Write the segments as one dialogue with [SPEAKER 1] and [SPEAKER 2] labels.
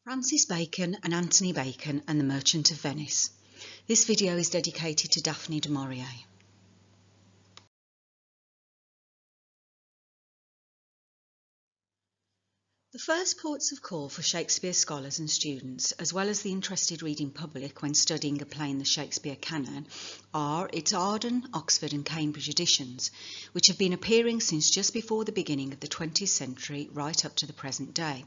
[SPEAKER 1] Francis Bacon and Anthony Bacon and the Merchant of Venice. This video is dedicated to Daphne du Maurier. The first ports of call for Shakespeare scholars and students, as well as the interested reading public when studying a play in the Shakespeare canon, are its Arden, Oxford and Cambridge editions, which have been appearing since just before the beginning of the 20th century right up to the present day.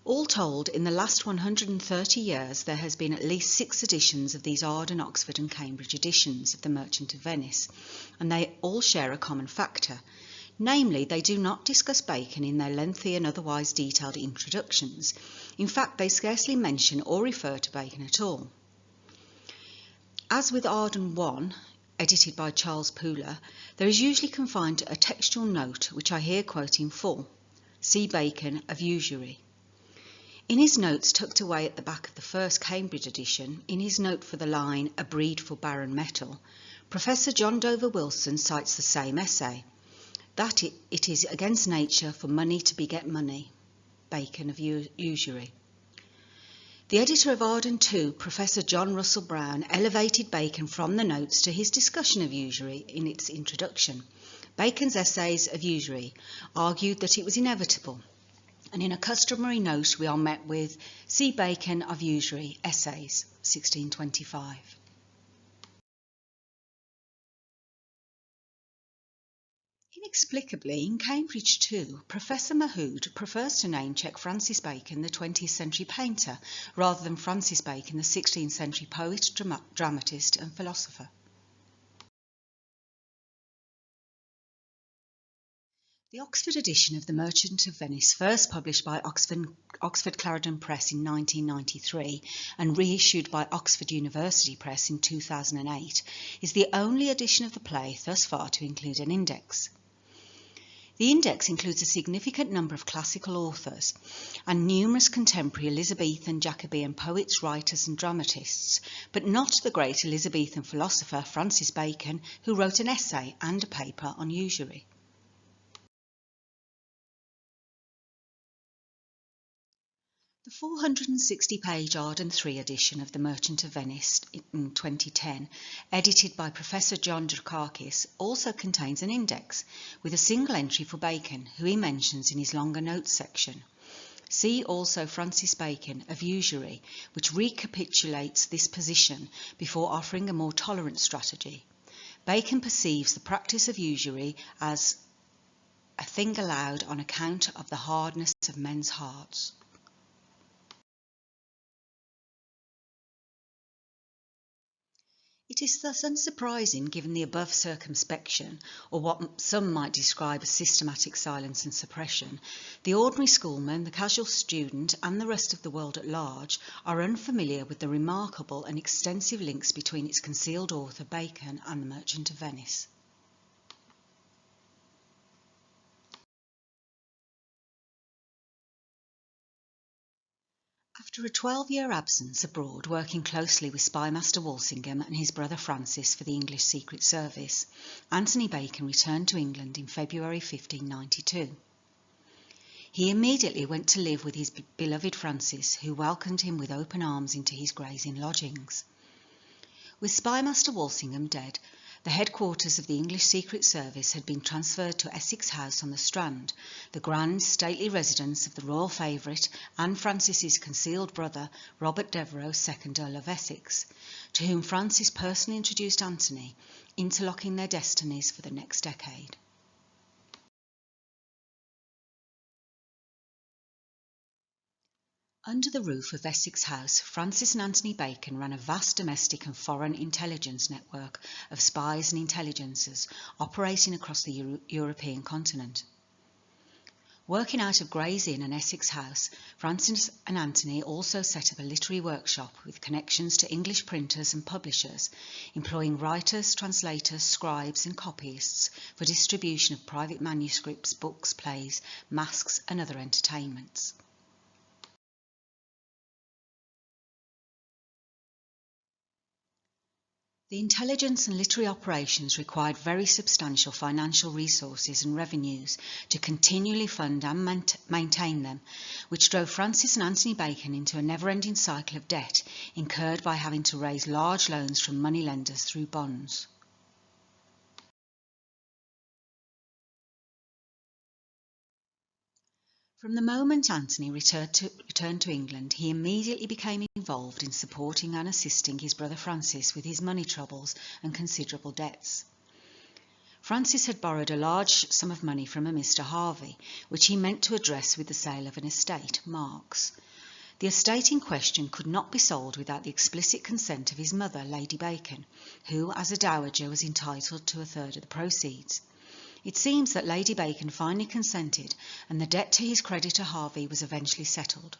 [SPEAKER 1] All told, in the last 130 years, there has been at least 6 editions of these Arden, Oxford and Cambridge editions of The Merchant of Venice, and they all share a common factor. Namely, they do not discuss Bacon in their lengthy and otherwise detailed introductions. In fact, they scarcely mention or refer to Bacon at all. As with Arden 1, edited by Charles Pooler, there is usually confined to a textual note, which I here quote in full. See Bacon of Usury. In his notes tucked away at the back of the first Cambridge edition, in his note for the line, "A breed for barren metal," Professor John Dover Wilson cites the same essay, that it is against nature for money to beget money, Bacon of Usury. The editor of Arden 2, Professor John Russell Brown, elevated Bacon from the notes to his discussion of usury in its introduction. Bacon's essays of usury argued that it was inevitable, and in a customary note we are met with, "See Bacon of Usury, Essays, 1625. Inexplicably, in Cambridge too, Professor Mahood prefers to name-check Francis Bacon, the 20th century painter, rather than Francis Bacon, the 16th century poet, dramatist and philosopher. The Oxford edition of The Merchant of Venice, first published by Oxford Clarendon Press in 1993 and reissued by Oxford University Press in 2008, is the only edition of the play thus far to include an index. The index includes a significant number of classical authors and numerous contemporary Elizabethan Jacobean poets, writers and dramatists, but not the great Elizabethan philosopher Francis Bacon, who wrote an essay and a paper on usury. The 460-page Arden 3 edition of The Merchant of Venice in 2010, edited by Professor John Drakakis, also contains an index with a single entry for Bacon, who he mentions in his longer notes section. See also Francis Bacon of Usury, which recapitulates this position before offering a more tolerant strategy. Bacon perceives the practice of usury as a thing allowed on account of the hardness of men's hearts. It is thus unsurprising, given the above circumspection, or what some might describe as systematic silence and suppression, the ordinary schoolman, the casual student, and the rest of the world at large are unfamiliar with the remarkable and extensive links between its concealed author Bacon and the Merchant of Venice. After a 12-year absence abroad working closely with Spymaster Walsingham and his brother Francis for the English Secret Service, Anthony Bacon returned to England in February 1592. He immediately went to live with his beloved Francis, who welcomed him with open arms into his Gray's Inn lodgings. With Spymaster Walsingham dead, the headquarters of the English Secret Service had been transferred to Essex House on the Strand, the grand, stately residence of the royal favourite and Francis's concealed brother, Robert Devereux, 2nd Earl of Essex, to whom Francis personally introduced Anthony, interlocking their destinies for the next decade. Under the roof of Essex House, Francis and Anthony Bacon ran a vast domestic and foreign intelligence network of spies and intelligencers operating across the European continent. Working out of Gray's Inn and Essex House, Francis and Anthony also set up a literary workshop with connections to English printers and publishers, employing writers, translators, scribes and copyists for distribution of private manuscripts, books, plays, masques and other entertainments. The intelligence and literary operations required very substantial financial resources and revenues to continually fund and maintain them, which drove Francis and Anthony Bacon into a never-ending cycle of debt incurred by having to raise large loans from moneylenders through bonds. From the moment Anthony returned to England, he immediately became involved in supporting and assisting his brother Francis with his money troubles and considerable debts. Francis had borrowed a large sum of money from a Mr. Harvey, which he meant to address with the sale of an estate, Marks. The estate in question could not be sold without the explicit consent of his mother, Lady Bacon, who, as a dowager, was entitled to a third of the proceeds. It seems that Lady Bacon finally consented, and the debt to his creditor Harvey was eventually settled.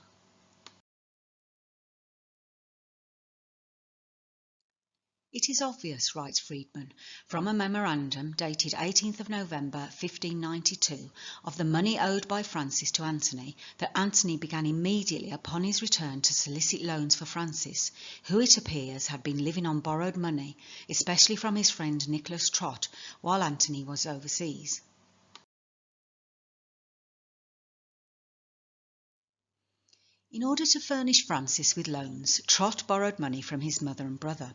[SPEAKER 1] It is obvious, writes Freedman, from a memorandum dated 18th of November 1592 of the money owed by Francis to Anthony, that Anthony began immediately upon his return to solicit loans for Francis, who it appears had been living on borrowed money, especially from his friend Nicholas Trott, while Anthony was overseas. In order to furnish Francis with loans, Trott borrowed money from his mother and brother.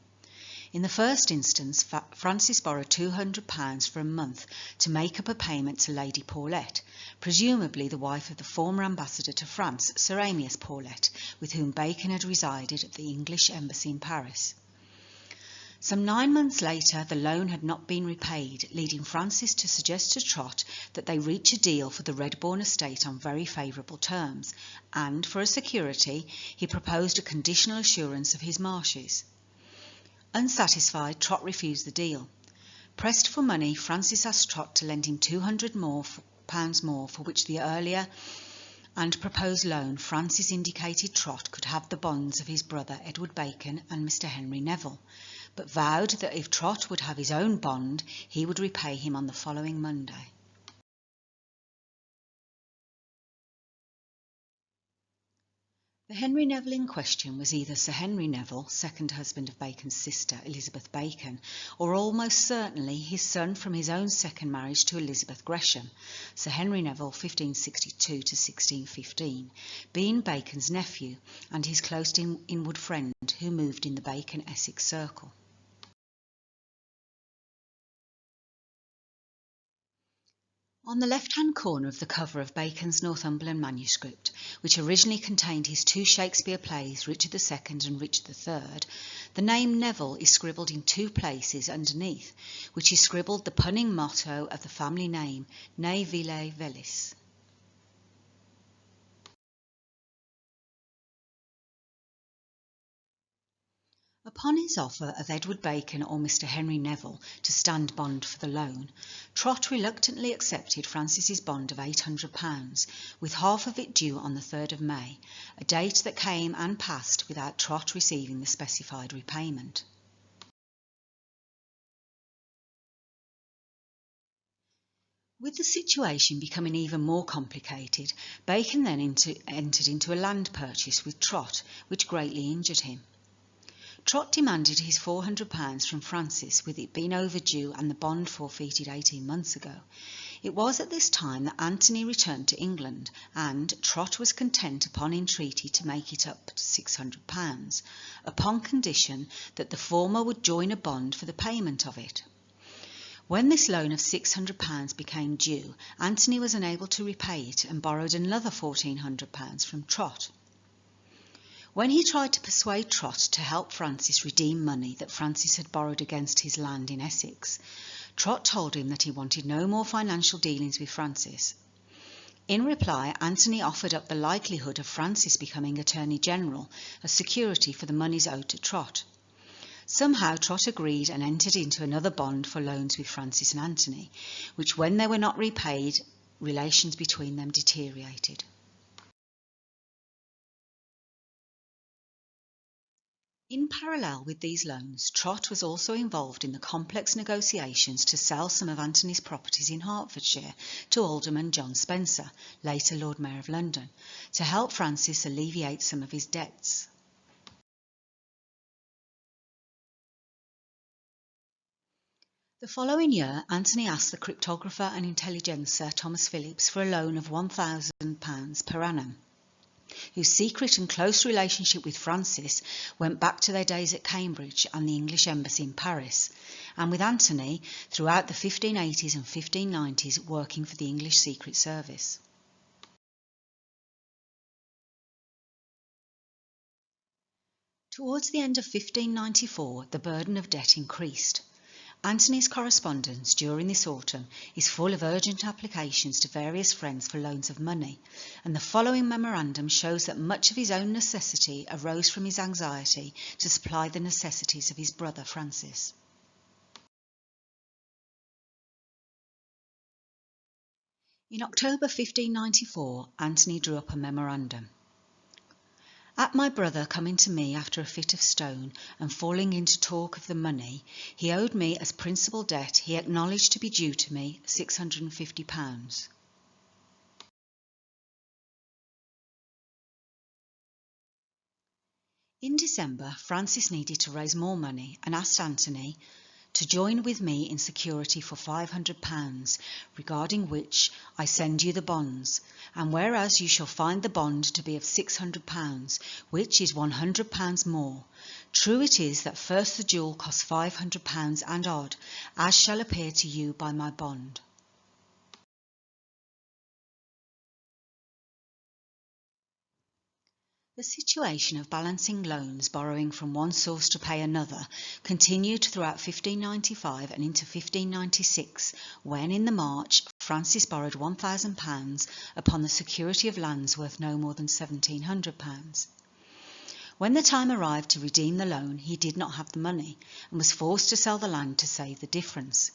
[SPEAKER 1] In the first instance, Francis borrowed £200 for a month to make up a payment to Lady Paulet, presumably the wife of the former ambassador to France, Sir Amias Paulet, with whom Bacon had resided at the English embassy in Paris. Some 9 months later, the loan had not been repaid, leading Francis to suggest to Trott that they reach a deal for the Redbourne estate on very favourable terms, and, for a security, he proposed a conditional assurance of his marshes. Unsatisfied, Trott refused the deal. Pressed for money, Francis asked Trott to lend him £200 more, for which the earlier and proposed loan Francis indicated Trott could have the bonds of his brother Edward Bacon and Mr. Henry Neville, but vowed that if Trott would have his own bond, he would repay him on the following Monday. The Henry Neville in question was either Sir Henry Neville, second husband of Bacon's sister, Elizabeth Bacon, or almost certainly his son from his own second marriage to Elizabeth Gresham, Sir Henry Neville 1562 to 1615, being Bacon's nephew and his close inward friend who moved in the Bacon-Essex circle. On the left-hand corner of the cover of Bacon's Northumberland manuscript, which originally contained his 2 Shakespeare plays, Richard II and Richard III, the name Neville is scribbled in 2 places underneath, which is scribbled the punning motto of the family name, Ne Vile Velis. Upon his offer of Edward Bacon or Mr. Henry Neville to stand bond for the loan, Trott reluctantly accepted Francis's bond of £800, with half of it due on the 3rd of May, a date that came and passed without Trott receiving the specified repayment. With the situation becoming even more complicated, Bacon then entered into a land purchase with Trott, which greatly injured him. Trott demanded his £400 from Francis, with it being overdue and the bond forfeited 18 months ago. It was at this time that Anthony returned to England, and Trott was content upon entreaty to make it up to £600, upon condition that the former would join a bond for the payment of it. When this loan of £600 became due, Anthony was unable to repay it and borrowed another £1,400 from Trott. When he tried to persuade Trott to help Francis redeem money that Francis had borrowed against his land in Essex, Trott told him that he wanted no more financial dealings with Francis. In reply, Anthony offered up the likelihood of Francis becoming Attorney General as security for the monies owed to Trott. Somehow Trott agreed and entered into another bond for loans with Francis and Anthony, which, when they were not repaid, relations between them deteriorated. In parallel with these loans, Trott was also involved in the complex negotiations to sell some of Anthony's properties in Hertfordshire to Alderman John Spencer, later Lord Mayor of London, to help Francis alleviate some of his debts. The following year, Anthony asked the cryptographer and intelligencer Thomas Phillips for a loan of £1,000 per annum, whose secret and close relationship with Francis went back to their days at Cambridge and the English embassy in Paris, and with Anthony throughout the 1580s and 1590s working for the English Secret Service. Towards the end of 1594, the burden of debt increased. Anthony's correspondence during this autumn is full of urgent applications to various friends for loans of money, and the following memorandum shows that much of his own necessity arose from his anxiety to supply the necessities of his brother Francis. In October 1594, Anthony drew up a memorandum. At my brother coming to me after a fit of stone, and falling into talk of the money, he owed me as principal debt he acknowledged to be due to me £650. In December, Francis needed to raise more money and asked Anthony to join with me in security for £500, regarding which I send you the bonds, and whereas you shall find the bond to be of £600, which is £100 more, true it is that first the jewel costs £500 and odd, as shall appear to you by my bond. The situation of balancing loans borrowing from one source to pay another continued throughout 1595 and into 1596, when in the March Francis borrowed £1,000 upon the security of lands worth no more than £1,700. When the time arrived to redeem the loan, he did not have the money and was forced to sell the land to save the difference.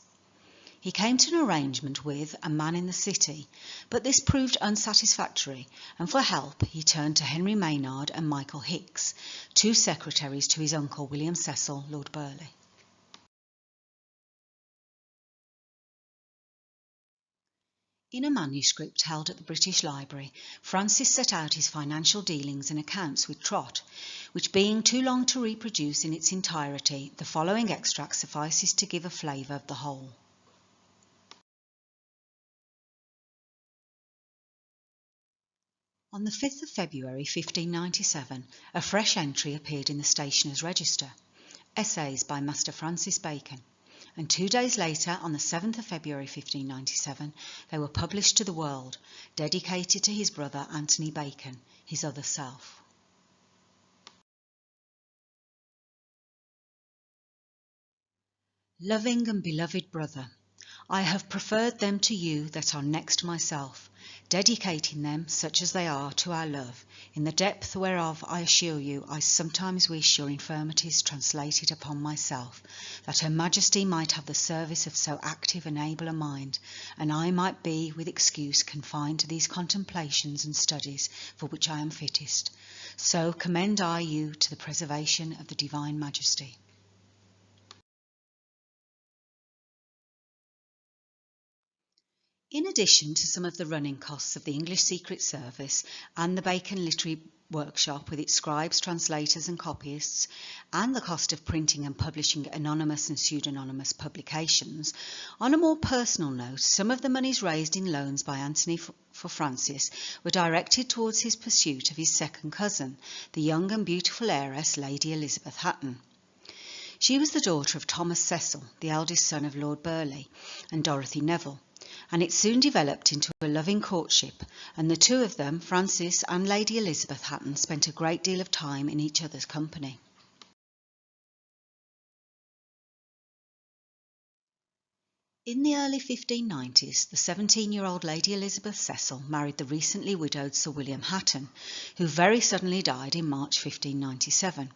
[SPEAKER 1] He came to an arrangement with a man in the city, but this proved unsatisfactory, and for help he turned to Henry Maynard and Michael Hicks, two secretaries to his uncle William Cecil, Lord Burleigh. In a manuscript held at the British Library, Francis set out his financial dealings and accounts with Trott, which being too long to reproduce in its entirety, the following extract suffices to give a flavour of the whole. On the 5th of February 1597, a fresh entry appeared in the Stationer's Register, Essays by Master Francis Bacon, and 2 days later, on the 7th of February 1597, they were published to the world, dedicated to his brother Anthony Bacon, his other self. Loving and beloved brother, I have preferred them to you that are next myself, dedicating them, such as they are, to our love, in the depth whereof I assure you I sometimes wish your infirmities translated upon myself, that Her Majesty might have the service of so active and able a mind, and I might be with excuse confined to these contemplations and studies for which I am fittest. So commend I you to the preservation of the Divine Majesty. In addition to some of the running costs of the English Secret Service and the Bacon Literary Workshop with its scribes, translators and copyists, and the cost of printing and publishing anonymous and pseudonymous publications, on a more personal note, some of the monies raised in loans by Anthony for Francis were directed towards his pursuit of his second cousin, the young and beautiful heiress Lady Elizabeth Hatton. She was the daughter of Thomas Cecil, the eldest son of Lord Burleigh, and Dorothy Neville, and it soon developed into a loving courtship, and the two of them, Francis and Lady Elizabeth Hatton, spent a great deal of time in each other's company. In the early 1590s, the 17-year-old Lady Elizabeth Cecil married the recently widowed Sir William Hatton, who very suddenly died in March 1597.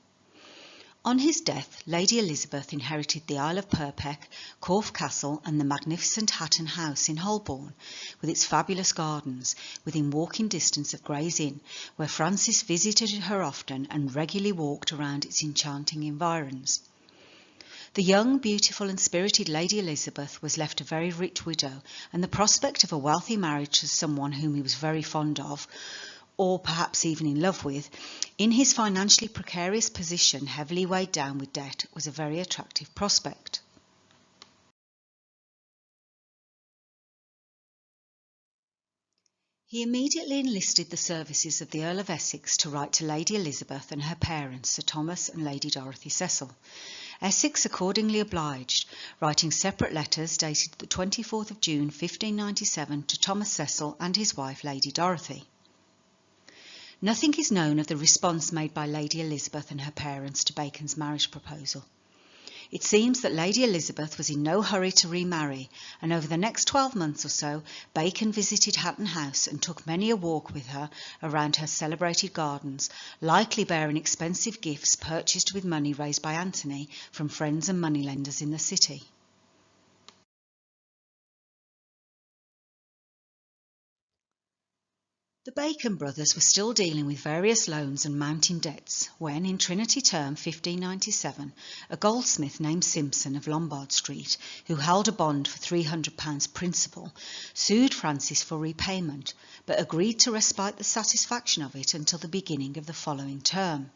[SPEAKER 1] On his death, Lady Elizabeth inherited the Isle of Purbeck, Corfe Castle and the magnificent Hatton House in Holborn, with its fabulous gardens, within walking distance of Gray's Inn, where Francis visited her often and regularly walked around its enchanting environs. The young, beautiful and spirited Lady Elizabeth was left a very rich widow, and the prospect of a wealthy marriage to someone whom he was very fond of, or perhaps even in love with, in his financially precarious position, heavily weighed down with debt, was a very attractive prospect. He immediately enlisted the services of the Earl of Essex to write to Lady Elizabeth and her parents, Sir Thomas and Lady Dorothy Cecil. Essex accordingly obliged, writing separate letters dated the 24th of June 1597 to Thomas Cecil and his wife Lady Dorothy. Nothing is known of the response made by Lady Elizabeth and her parents to Bacon's marriage proposal. It seems that Lady Elizabeth was in no hurry to remarry, and over the next 12 months or so, Bacon visited Hatton House and took many a walk with her around her celebrated gardens, likely bearing expensive gifts purchased with money raised by Anthony from friends and moneylenders in the city. The Bacon brothers were still dealing with various loans and mounting debts when, in Trinity Term 1597, a goldsmith named Simpson of Lombard Street, who held a bond for £300 principal, sued Francis for repayment, but agreed to respite the satisfaction of it until the beginning of the following term.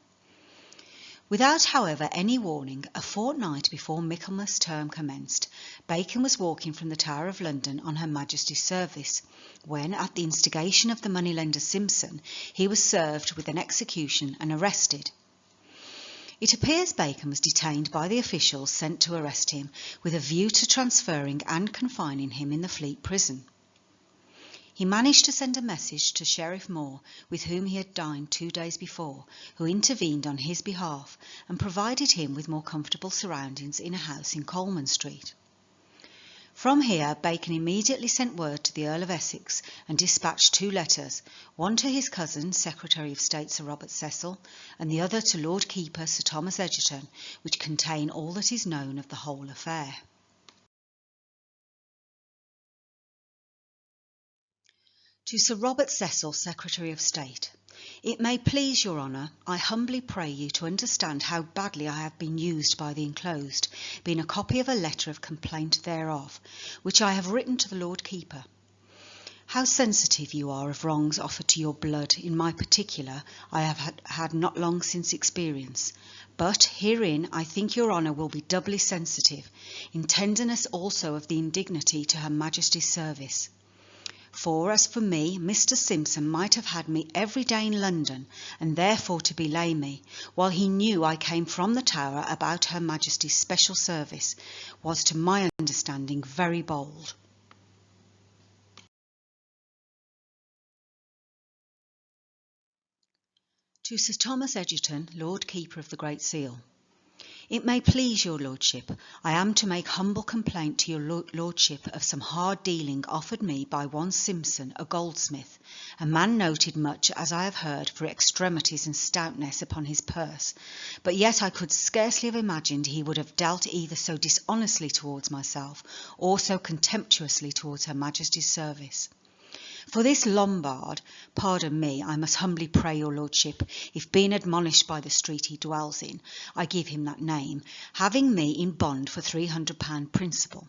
[SPEAKER 1] Without, however, any warning, a fortnight before Michaelmas term commenced, Bacon was walking from the Tower of London on Her Majesty's service, when, at the instigation of the moneylender Simpson, he was served with an execution and arrested. It appears Bacon was detained by the officials sent to arrest him, with a view to transferring and confining him in the Fleet Prison. He managed to send a message to Sheriff Moore, with whom he had dined 2 days before, who intervened on his behalf and provided him with more comfortable surroundings in a house in Coleman Street. From here, Bacon immediately sent word to the Earl of Essex and dispatched 2 letters, one to his cousin, Secretary of State Sir Robert Cecil, and the other to Lord Keeper Sir Thomas Egerton, which contain all that is known of the whole affair. To Sir Robert Cecil, Secretary of State. It may please your Honour, I humbly pray you to understand how badly I have been used by the enclosed, being a copy of a letter of complaint thereof, which I have written to the Lord Keeper. How sensitive you are of wrongs offered to your blood, in my particular, I have had not long since experience. But herein I think your Honour will be doubly sensitive, in tenderness also of the indignity to Her Majesty's service. For, as for me, Mr. Simpson might have had me every day in London, and therefore to belay me, while he knew I came from the Tower about Her Majesty's special service, was to my understanding very bold. To Sir Thomas Egerton, Lord Keeper of the Great Seal. It may please your Lordship, I am to make humble complaint to your Lordship of some hard dealing offered me by one Simpson, a goldsmith, a man noted much, as I have heard, for extremities and stoutness upon his purse, but yet I could scarcely have imagined he would have dealt either so dishonestly towards myself, or so contemptuously towards Her Majesty's service. For this Lombard, pardon me, I must humbly pray your Lordship, if being admonished by the street he dwells in, I give him that name, having me in bond for £300 principal.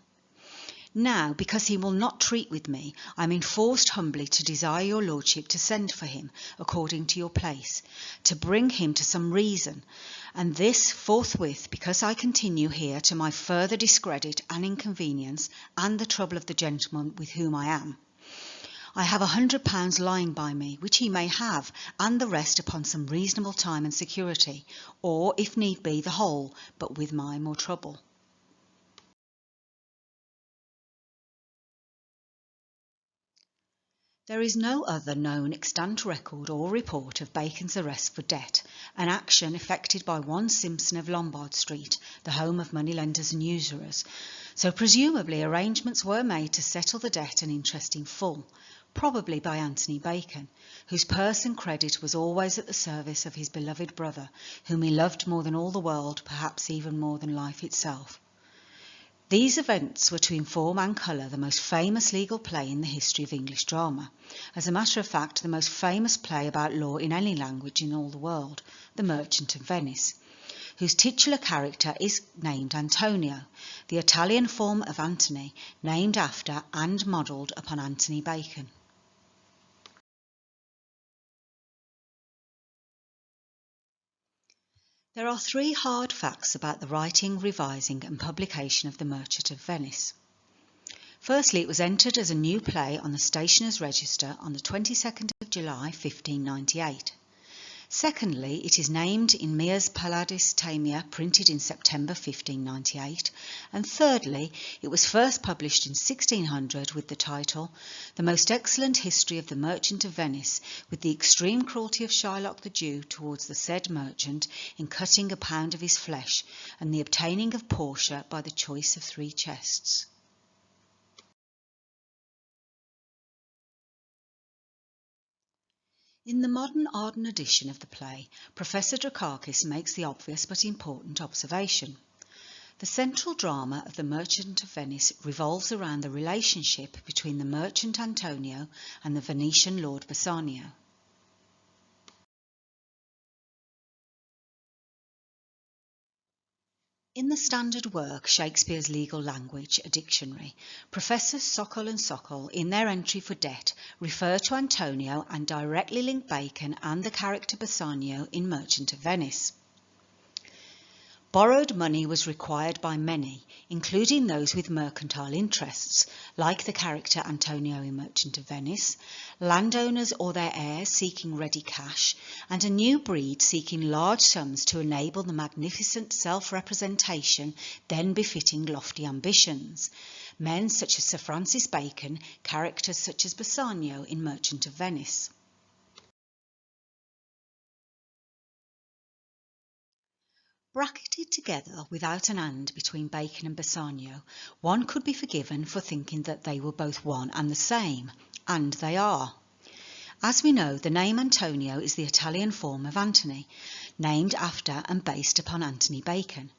[SPEAKER 1] Now, because he will not treat with me, I am enforced humbly to desire your Lordship to send for him, according to your place, to bring him to some reason, and this forthwith, because I continue here to my further discredit and inconvenience, and the trouble of the gentleman with whom I am. I have £100 lying by me, which he may have, and the rest upon some reasonable time and security, or, if need be, the whole, but with my more trouble. There is no other known extant record or report of Bacon's arrest for debt, an action effected by one Simpson of Lombard Street, the home of moneylenders and usurers, so presumably arrangements were made to settle the debt and interest in full, probably by Anthony Bacon, whose purse and credit was always at the service of his beloved brother, whom he loved more than all the world, perhaps even more than life itself. These events were to inform and colour the most famous legal play in the history of English drama, as a matter of fact the most famous play about law in any language in all the world, The Merchant of Venice, whose titular character is named Antonio, the Italian form of Antony, named after and modelled upon Anthony Bacon. There are 3 hard facts about the writing, revising and publication of The Merchant of Venice. Firstly, it was entered as a new play on the Stationers' Register on the 22nd of July 1598. Secondly, it is named in Mears Paladis Tamia, printed in September 1598. And thirdly, it was first published in 1600 with the title The Most Excellent History of the Merchant of Venice, with the extreme cruelty of Shylock the Jew towards the said merchant in cutting a pound of his flesh, and the obtaining of Portia by the choice of 3 chests. In the modern Arden edition of the play, Professor Drakakis makes the obvious but important observation. The central drama of The Merchant of Venice revolves around the relationship between the merchant Antonio and the Venetian Lord Bassanio. In the standard work Shakespeare's Legal Language, a Dictionary, Professors Sokol and Sokol, in their entry for debt, refer to Antonio and directly link Bacon and the character Bassanio in Merchant of Venice. Borrowed money was required by many, including those with mercantile interests, like the character Antonio in Merchant of Venice, landowners or their heirs seeking ready cash, and a new breed seeking large sums to enable the magnificent self-representation then befitting lofty ambitions. Men such as Sir Francis Bacon, characters such as Bassanio in Merchant of Venice. Bracketed together without an and between Bacon and Bassanio, one could be forgiven for thinking that they were both one and the same, and they are. As we know, the name Antonio is the Italian form of Antony, named after and based upon Anthony Bacon,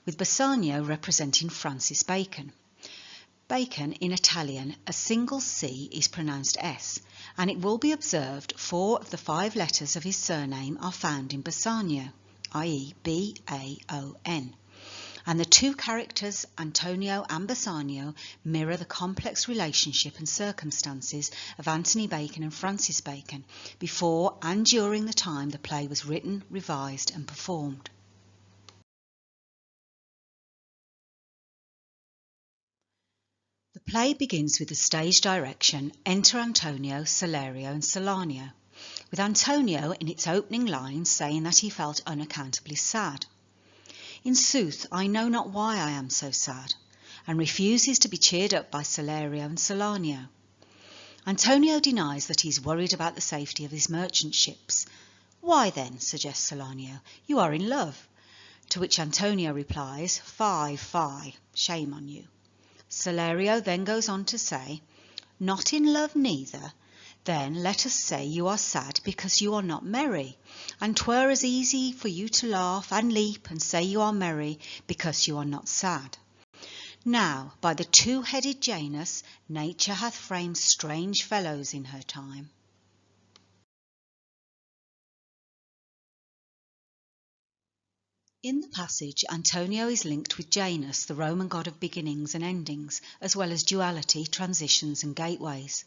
[SPEAKER 1] with Bassanio representing Francis Bacon. Bacon, in Italian, a single C is pronounced S, and it will be observed 4 of the 5 letters of his surname are found in Bassanio, i.e. B-A-O-N. And the 2 characters, Antonio and Bassanio, mirror the complex relationship and circumstances of Anthony Bacon and Francis Bacon, before and during the time the play was written, revised and performed. The play begins with the stage direction, enter Antonio, Salerio and Salanio, with Antonio in its opening lines saying that he felt unaccountably sad. In sooth, I know not why I am so sad, and refuses to be cheered up by Salerio and Salanio. Antonio denies that he is worried about the safety of his merchant ships. Why then, suggests Salanio, you are in love. To which Antonio replies, fie, fie, shame on you. Salerio then goes on to say, not in love neither, then let us say you are sad because you are not merry, and 'twere as easy for you to laugh and leap and say you are merry because you are not sad. Now, by the 2-headed Janus, nature hath framed strange fellows in her time. In the passage, Antonio is linked with Janus, the Roman god of beginnings and endings, as well as duality, transitions and gateways.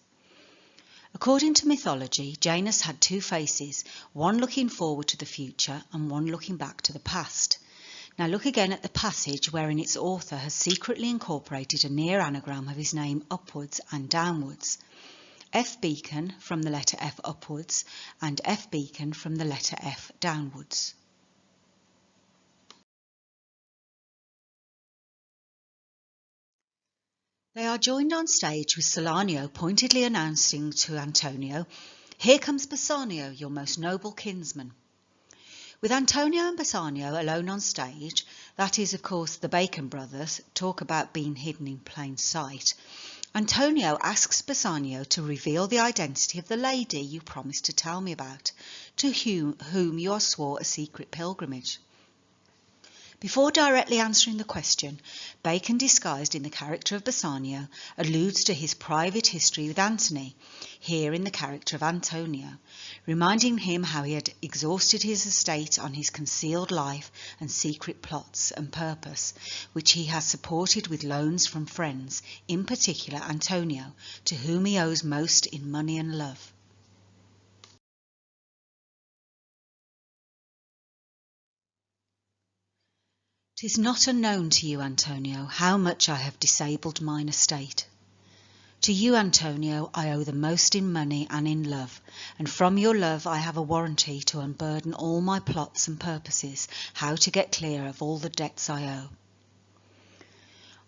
[SPEAKER 1] According to mythology, Janus had 2 faces, one looking forward to the future and one looking back to the past. Now look again at the passage wherein its author has secretly incorporated a near anagram of his name upwards and downwards. F. Beacon from the letter F upwards and F. Beacon from the letter F downwards. They are joined on stage with Salanio pointedly announcing to Antonio, here comes Bassanio, your most noble kinsman. With Antonio and Bassanio alone on stage, that is, of course, the Bacon brothers, talk about being hidden in plain sight, Antonio asks Bassanio to reveal the identity of the lady you promised to tell me about, to whom you are swore a secret pilgrimage. Before directly answering the question, Bacon, disguised in the character of Bassanio, alludes to his private history with Antony, here in the character of Antonio, reminding him how he had exhausted his estate on his concealed life and secret plots and purpose, which he has supported with loans from friends, in particular Antonio, to whom he owes most in money and love. "'Tis not unknown to you, Antonio, how much I have disabled mine estate. To you, Antonio, I owe the most in money and in love, and from your love I have a warranty to unburden all my plots and purposes, how to get clear of all the debts I owe.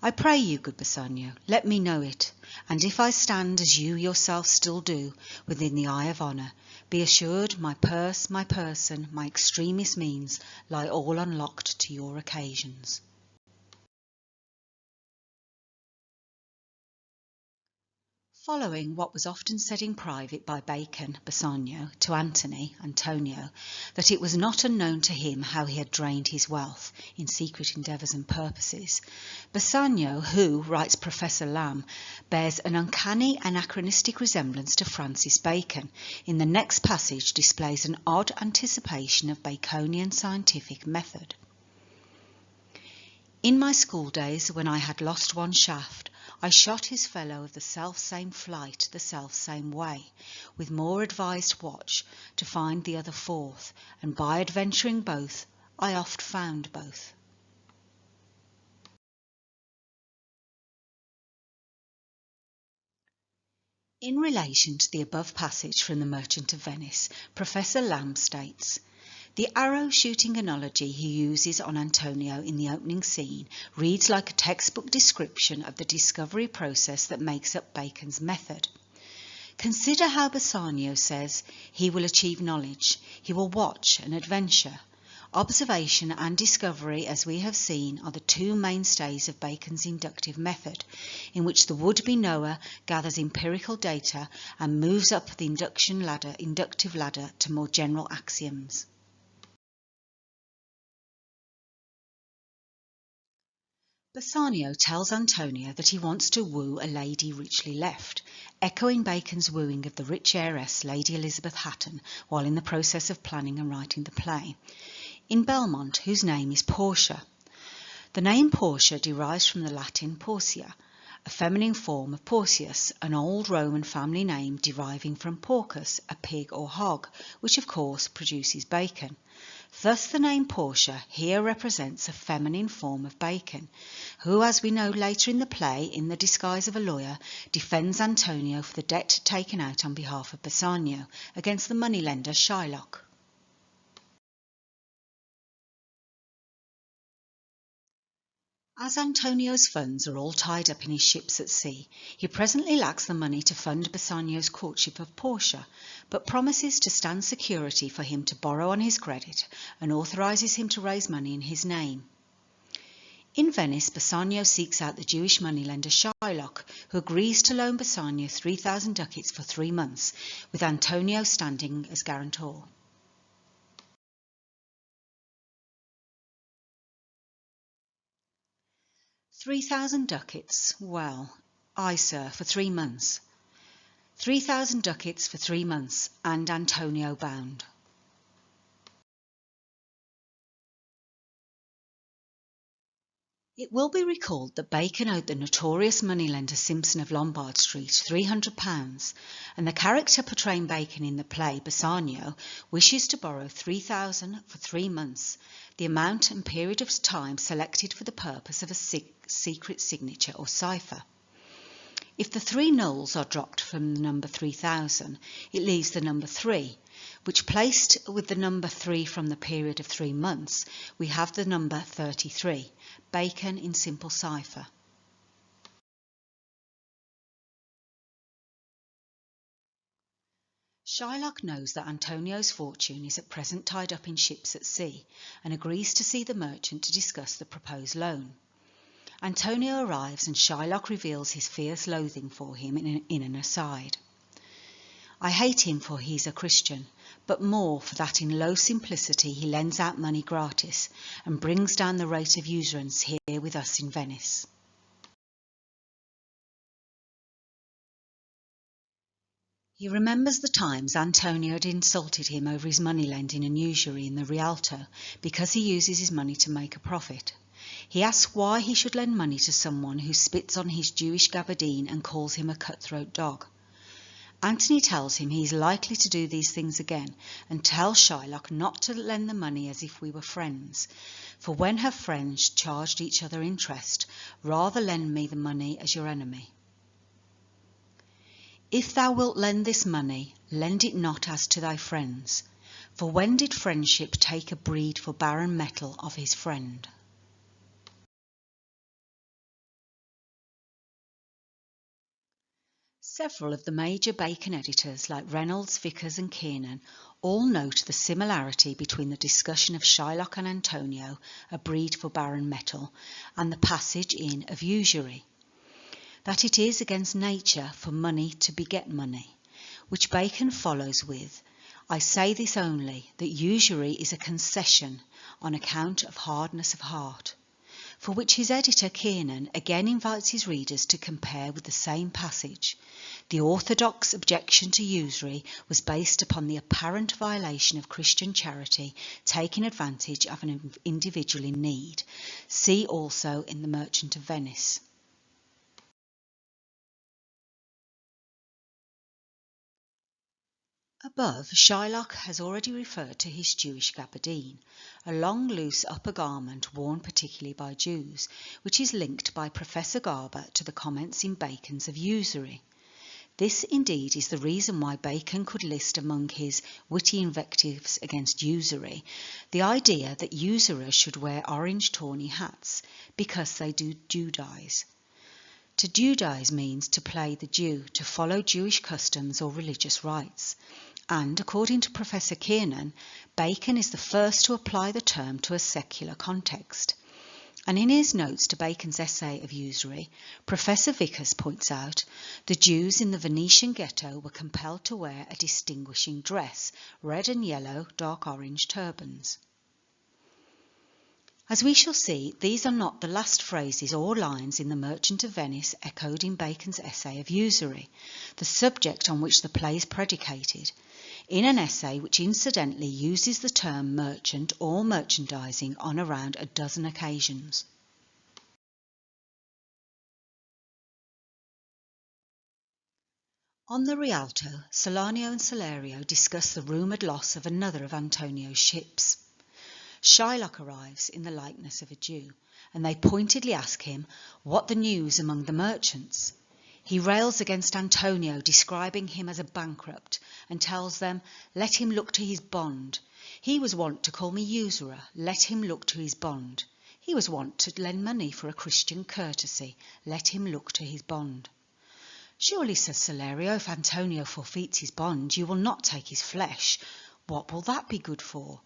[SPEAKER 1] I pray you, good Bassanio, let me know it, and if I stand as you yourself still do, within the eye of honour, be assured my purse, my person, my extremest means lie all unlocked to your occasions. Following what was often said in private by Bacon, Bassanio, to Antony, Antonio, that it was not unknown to him how he had drained his wealth in secret endeavours and purposes, Bassanio, who, writes Professor Lamb, bears an uncanny anachronistic resemblance to Francis Bacon, in the next passage displays an odd anticipation of Baconian scientific method. In my school days, when I had lost one shaft, I shot his fellow of the self-same flight the self-same way, with more advised watch, to find the other forth, and by adventuring both, I oft found both. In relation to the above passage from The Merchant of Venice, Professor Lamb states, the arrow-shooting analogy he uses on Antonio in the opening scene reads like a textbook description of the discovery process that makes up Bacon's method. Consider how Bassanio says he will achieve knowledge, he will watch and adventure. Observation and discovery, as we have seen, are the two mainstays of Bacon's inductive method, in which the would-be knower gathers empirical data and moves up the inductive ladder to more general axioms. Bassanio tells Antonio that he wants to woo a lady richly left, echoing Bacon's wooing of the rich heiress Lady Elizabeth Hatton while in the process of planning and writing the play, in Belmont, whose name is Portia. The name Portia derives from the Latin Porcia, a feminine form of Porcius, an old Roman family name deriving from porcus, a pig or hog, which of course produces bacon. Thus the name Portia here represents a feminine form of Bacon, who, as we know later in the play, in the disguise of a lawyer, defends Antonio for the debt taken out on behalf of Bassanio against the moneylender Shylock. As Antonio's funds are all tied up in his ships at sea, he presently lacks the money to fund Bassanio's courtship of Portia, but promises to stand security for him to borrow on his credit and authorises him to raise money in his name. In Venice, Bassanio seeks out the Jewish moneylender Shylock, who agrees to loan Bassanio 3,000 ducats for 3 months, with Antonio standing as guarantor. £3,000 well, aye, sir, for 3 months. 3,000 ducats for 3 months, and Antonio bound. It will be recalled that Bacon owed the notorious moneylender Simpson of Lombard Street £300, and the character portraying Bacon in the play, Bassanio, wishes to borrow 3,000 for 3 months, the amount and period of time selected for the purpose of a secret signature or cipher. If the 3 nulls are dropped from the number 3,000, it leaves the number 3, which, placed with the number 3 from the period of 3 months, we have the number 33, Bacon in simple cipher. Shylock knows that Antonio's fortune is at present tied up in ships at sea, and agrees to see the merchant to discuss the proposed loan. Antonio arrives, and Shylock reveals his fierce loathing for him in an aside. I hate him for he's a Christian, but more for that in low simplicity he lends out money gratis, and brings down the rate of usurance here with us in Venice. He remembers the times Antonio had insulted him over his money lending and usury in the Rialto, because he uses his money to make a profit. He asks why he should lend money to someone who spits on his Jewish gabardine and calls him a cutthroat dog. Antony tells him he is likely to do these things again, and tells Shylock not to lend the money as if we were friends, for when her friends charged each other interest, rather lend me the money as your enemy. If thou wilt lend this money, lend it not as to thy friends. For when did friendship take a breed for barren metal of his friend? Several of the major Bacon editors, like Reynolds, Vickers and Kiernan, all note the similarity between the discussion of Shylock and Antonio, a breed for barren metal, and the passage in of Usury, that it is against nature for money to beget money, which Bacon follows with, I say this only, that usury is a concession on account of hardness of heart, for which his editor Kiernan again invites his readers to compare with the same passage. The orthodox objection to usury was based upon the apparent violation of Christian charity, taking advantage of an individual in need. See also in The Merchant of Venice. Above, Shylock has already referred to his Jewish gabardine, a long loose upper garment worn particularly by Jews, which is linked by Professor Garber to the comments in Bacon's of Usury. This indeed is the reason why Bacon could list among his witty invectives against usury the idea that usurers should wear orange tawny hats, because they do Judaize. To Judaize means to play the Jew, to follow Jewish customs or religious rites. And, according to Professor Kiernan, Bacon is the first to apply the term to a secular context. And in his notes to Bacon's essay of usury, Professor Vickers points out the Jews in the Venetian ghetto were compelled to wear a distinguishing dress, red and yellow, dark orange turbans. As we shall see, these are not the last phrases or lines in The Merchant of Venice echoed in Bacon's essay of usury, the subject on which the play is predicated, in an essay which incidentally uses the term merchant or merchandising on around a dozen occasions. On the Rialto, Salanio and Salerio discuss the rumoured loss of another of Antonio's ships. Shylock arrives in the likeness of a Jew, and they pointedly ask him what the news among the merchants. He rails against Antonio, describing him as a bankrupt, and tells them, let him look to his bond. He was wont to call me usurer, let him look to his bond. He was wont to lend money for a Christian courtesy, let him look to his bond. Surely, says Salerio, if Antonio forfeits his bond, you will not take his flesh. What will that be good for?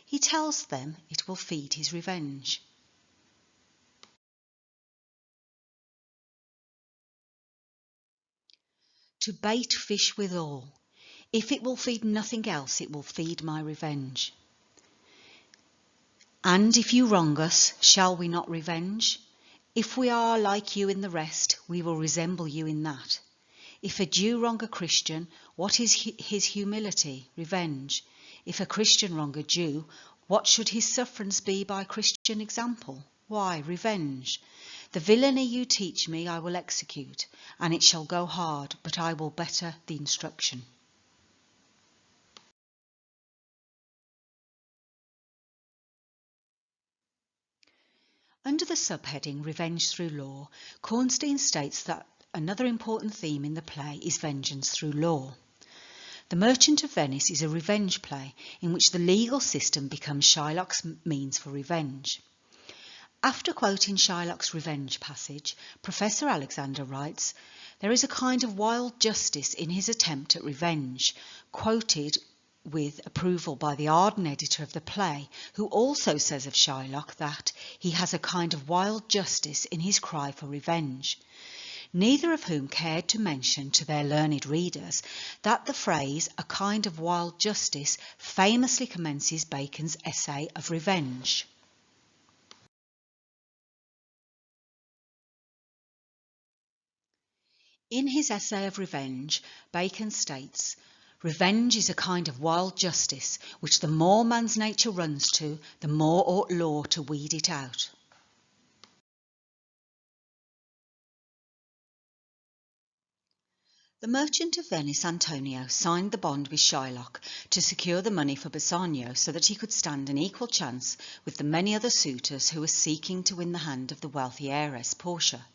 [SPEAKER 1] He tells them it will feed his revenge. To bait fish withal. If it will feed nothing else, it will feed my revenge. And if you wrong us, shall we not revenge? If we are like you in the rest, we will resemble you in that. If a Jew wrong a Christian, what is his humility? Revenge. If a Christian wrong a Jew, what should his sufferance be by Christian example? Why, revenge. The villainy you teach me I will execute, and it shall go hard, but I will better the instruction. Under the subheading Revenge Through Law, Cornstein states that another important theme in the play is vengeance through law. The Merchant of Venice is a revenge play in which the legal system becomes Shylock's means for revenge. After quoting Shylock's revenge passage, Professor Alexander writes, there is a kind of wild justice in his attempt at revenge, quoted with approval by the ardent editor of the play, who also says of Shylock that he has a kind of wild justice in his cry for revenge. Neither of whom cared to mention to their learned readers that the phrase, a kind of wild justice, famously commences Bacon's essay of revenge. In his essay of revenge, Bacon states, revenge is a kind of wild justice, which the more man's nature runs to, the more ought law to weed it out. The Merchant of Venice, Antonio, signed the bond with Shylock to secure the money for Bassanio so that he could stand an equal chance with the many other suitors who were seeking to win the hand of the wealthy heiress, Portia.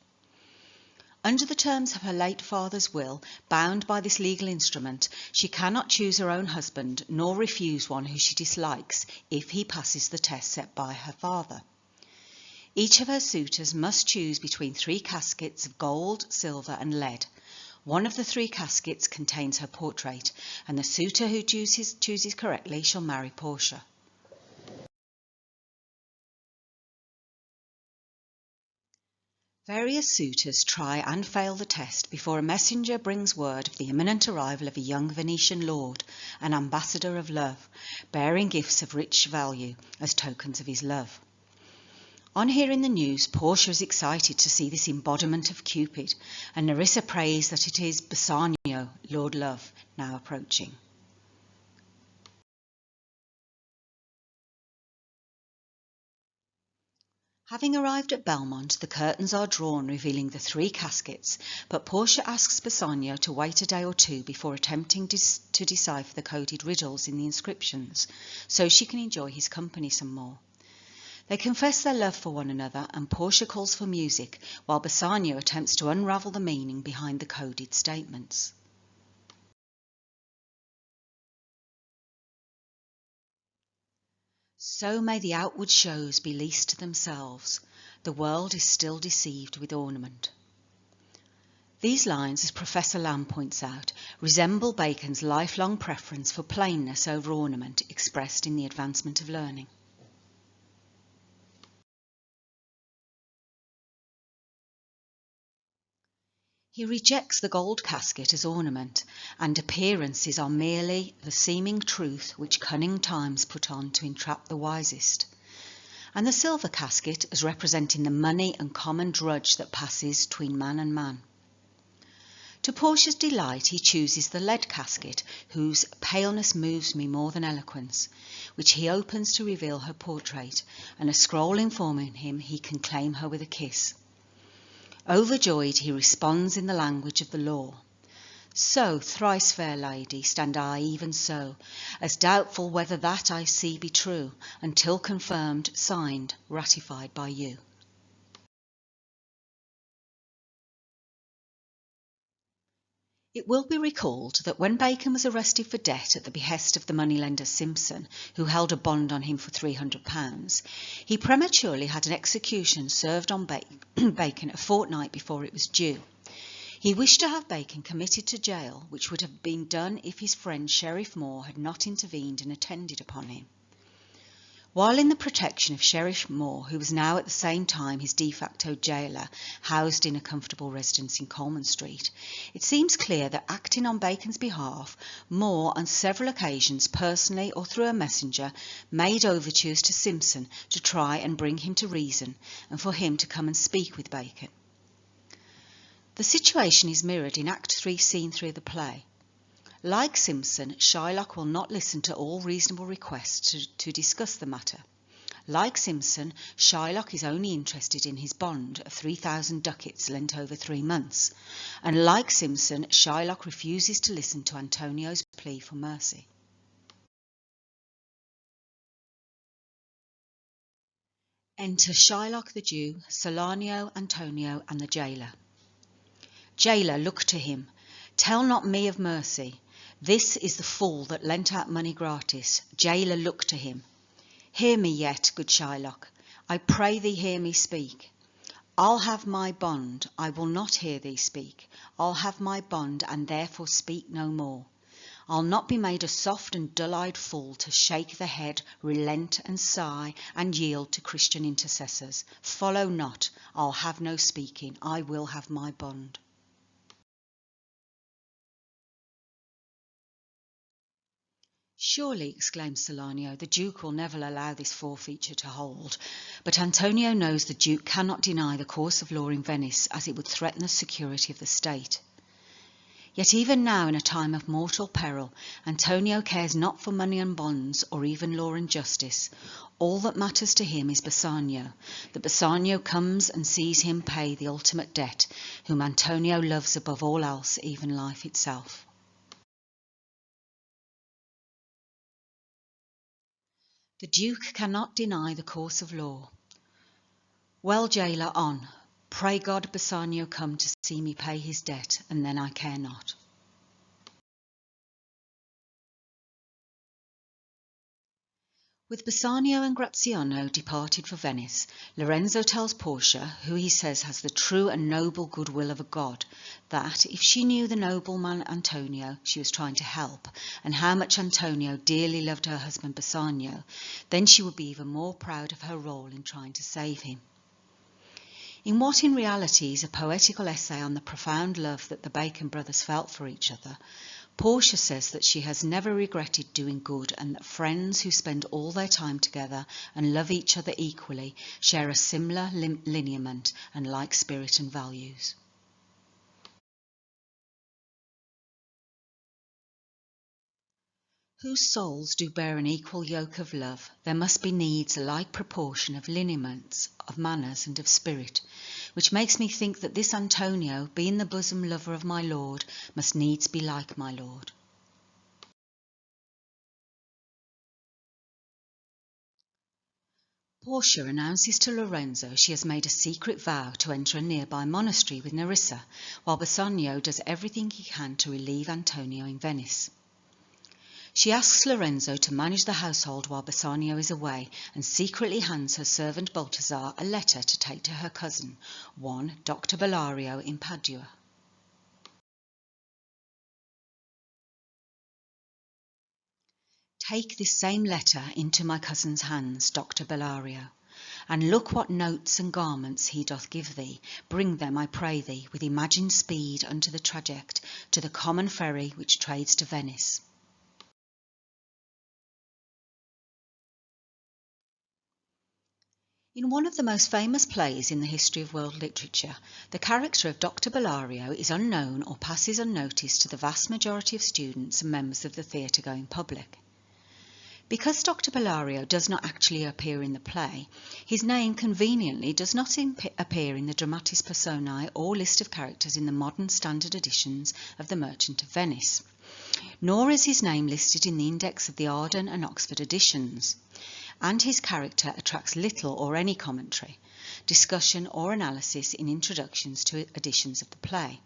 [SPEAKER 1] Under the terms of her late father's will, bound by this legal instrument, she cannot choose her own husband nor refuse one who she dislikes if he passes the test set by her father. Each of her suitors must choose between 3 caskets of gold, silver and lead. One of the 3 caskets contains her portrait, and the suitor who chooses correctly shall marry Portia. Various suitors try and fail the test before a messenger brings word of the imminent arrival of a young Venetian lord, an ambassador of love, bearing gifts of rich value as tokens of his love. On hearing the news, Portia is excited to see this embodiment of Cupid, and Nerissa prays that it is Bassanio, Lord Love, now approaching. Having arrived at Belmont, the curtains are drawn, revealing the 3 caskets, but Portia asks Bassanio to wait a day or 2 before attempting to decipher the coded riddles in the inscriptions, so she can enjoy his company some more. They confess their love for one another, and Portia calls for music, while Bassanio attempts to unravel the meaning behind the coded statements. So may the outward shows be least to themselves. The world is still deceived with ornament. These lines, as Professor Lamb points out, resemble Bacon's lifelong preference for plainness over ornament expressed in The Advancement of Learning. He rejects the gold casket as ornament, and appearances are merely the seeming truth which cunning times put on to entrap the wisest, and the silver casket as representing the money and common drudge that passes between man and man. To Portia's delight, he chooses the lead casket, whose paleness moves me more than eloquence, which he opens to reveal her portrait, and a scroll informing him he can claim her with a kiss. Overjoyed, he responds in the language of the law. So, thrice fair lady, stand I even so, as doubtful whether that I see be true, until confirmed, signed, ratified by you. It will be recalled that when Bacon was arrested for debt at the behest of the moneylender Simpson, who held a bond on him for £300, he prematurely had an execution served on Bacon a fortnight before it was due. He wished to have Bacon committed to jail, which would have been done if his friend Sheriff Moore had not intervened and attended upon him. While in the protection of Sheriff Moore, who was now at the same time his de facto jailer, housed in a comfortable residence in Coleman Street, it seems clear that acting on Bacon's behalf, Moore on several occasions, personally or through a messenger, made overtures to Simpson to try and bring him to reason and for him to come and speak with Bacon. The situation is mirrored in Act 3, Scene 3 of the play. Like Simpson, Shylock will not listen to all reasonable requests to discuss the matter. Like Simpson, Shylock is only interested in his bond of 3,000 ducats lent over 3 months. And like Simpson, Shylock refuses to listen to Antonio's plea for mercy. Enter Shylock the Jew, Salanio, Antonio, and the jailer. Jailer, look to him. Tell not me of mercy. This is the fool that lent out money gratis. Jailer, look to him. Hear me yet, good Shylock. I pray thee hear me speak. I'll have my bond. I will not hear thee speak. I'll have my bond, and therefore speak no more. I'll not be made a soft and dull-eyed fool to shake the head, relent and sigh, and yield to Christian intercessors. Follow not. I'll have no speaking. I will have my bond. Surely, exclaims Salanio, the Duke will never allow this forfeiture to hold. But Antonio knows the Duke cannot deny the course of law in Venice, as it would threaten the security of the state. Yet even now, in a time of mortal peril, Antonio cares not for money and bonds, or even law and justice. All that matters to him is Bassanio, that Bassanio comes and sees him pay the ultimate debt, whom Antonio loves above all else, even life itself. The Duke cannot deny the course of law. Well, jailer, on. Pray God Bassanio come to see me pay his debt, and then I care not. With Bassanio and Graziano departed for Venice, Lorenzo tells Portia, who he says has the true and noble goodwill of a god, that if she knew the nobleman Antonio she was trying to help, and how much Antonio dearly loved her husband Bassanio, then she would be even more proud of her role in trying to save him. In what in reality is a poetical essay on the profound love that the Bacon brothers felt for each other, Portia says that she has never regretted doing good, and that friends who spend all their time together and love each other equally share a similar lineament and like spirit and values. Whose souls do bear an equal yoke of love, there must be needs a like proportion of lineaments, of manners, and of spirit, which makes me think that this Antonio, being the bosom lover of my lord, must needs be like my lord. Portia announces to Lorenzo she has made a secret vow to enter a nearby monastery with Nerissa, while Bassanio does everything he can to relieve Antonio in Venice. She asks Lorenzo to manage the household while Bassanio is away, and secretly hands her servant Balthazar a letter to take to her cousin, one Dr. Bellario in Padua. Take this same letter into my cousin's hands, Dr. Bellario, and look what notes and garments he doth give thee. Bring them, I pray thee, with imagined speed unto the traject, to the common ferry which trades to Venice. In one of the most famous plays in the history of world literature, the character of Dr. Bellario is unknown or passes unnoticed to the vast majority of students and members of the theatre-going public. Because Dr. Bellario does not actually appear in the play, his name conveniently does not appear in the dramatis personae or list of characters in the modern standard editions of The Merchant of Venice, nor is his name listed in the index of the Arden and Oxford editions, and his character attracts little or any commentary, discussion or analysis in introductions to editions of the play.